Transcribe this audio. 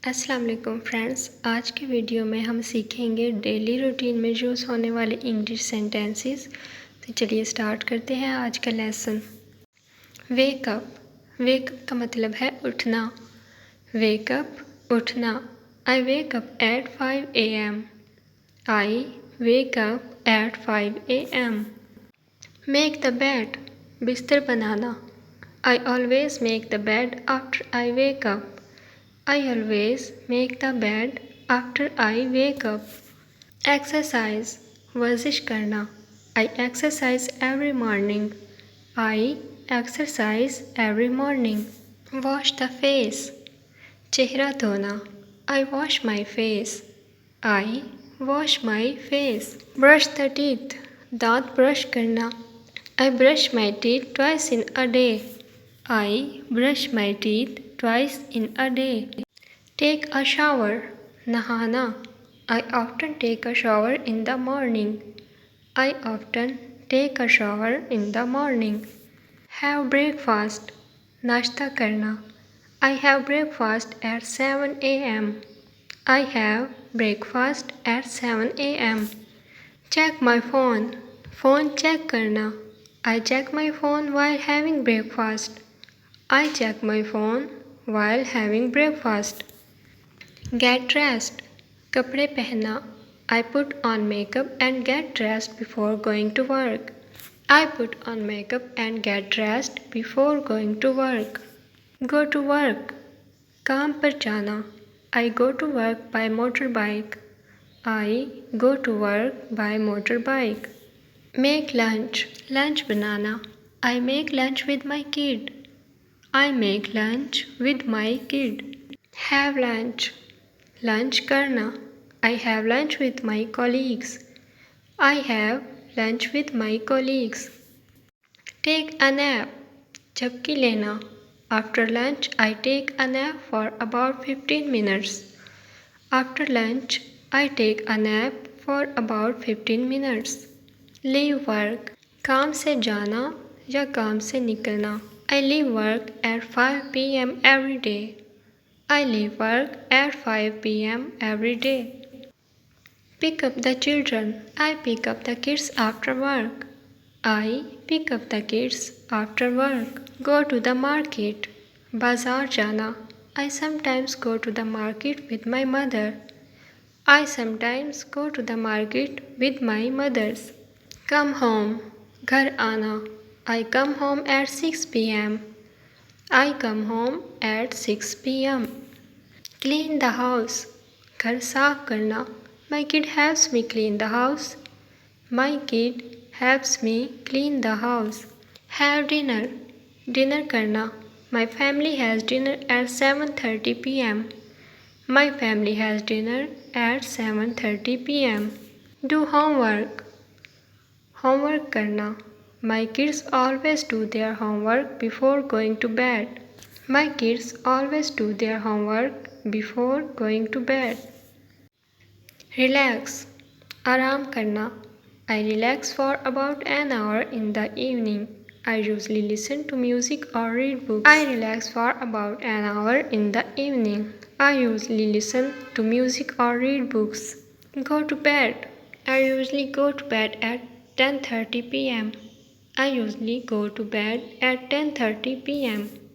अस्सलाम वालेकुम फ्रेंड्स, आज के वीडियो में हम सीखेंगे डेली रूटीन में यूज़ होने वाले इंग्लिश सेंटेंसेस। तो चलिए स्टार्ट करते हैं आज का लेसन। वेकअप, वेकअप का मतलब है उठना। वेकअप, उठना। I wake up at 5 AM। I wake up at 5 AM। Make the bed, बिस्तर बनाना। I always make the bed after I wake up. I always make the bed after I wake up. Exercise, वर्जिश करना। I exercise every morning. I exercise every morning. Wash the face, चेहरा धोना। I wash my face. I wash my face. Brush the teeth, दांत brush करना। I brush my teeth twice in a day. I brush my teeth twice in a day. Take a shower, नहाना। I often take a shower in the morning. I often take a shower in the morning. Have breakfast, नाश्ता करना। I have breakfast at 7 AM. I have breakfast at 7 AM. Check my phone, phone check करना। I check my phone while having breakfast. I check my phone while having breakfast. Get dressed, कपड़े पहनना। I put on makeup and get dressed before going to work. I put on makeup and get dressed before going to work. Go to work, काम पर जाना। I go to work by motorbike. I go to work by motorbike. Make lunch, lunch banana. I make lunch with my kid. I make lunch with my kid. Have lunch, lunch करना। I have lunch with my colleagues. I have lunch with my colleagues. Take a nap, झपकी लेना। After lunch, I take a nap for about 15 minutes. After lunch, I take a nap for about 15 minutes. Leave work, काम से जाना या काम से निकलना। I leave work at 5 PM every day. I leave work at 5 PM every day. Pick up the children. I pick up the kids after work. I pick up the kids after work. Go to the market, बाजार जाना। I sometimes go to the market with my mother. I sometimes go to the market with my mothers. Come home, घर आना। I come home at 6 PM. I come home at 6 PM. Clean the house, घर साफ करना। My kid helps me clean the house. My kid helps me clean the house. Have dinner, dinner करना। My family has dinner at 7:30 PM. My family has dinner at 7:30 PM. Do homework, homework करना। My kids always do their homework before going to bed. My kids always do their homework before going to bed. Relax, आराम करना। I relax for about an hour in the evening. I usually listen to music or read books. I relax for about an hour in the evening. I usually listen to music or read books. Go to bed. I usually go to bed at 10:30 PM. I usually go to bed at 10:30 PM.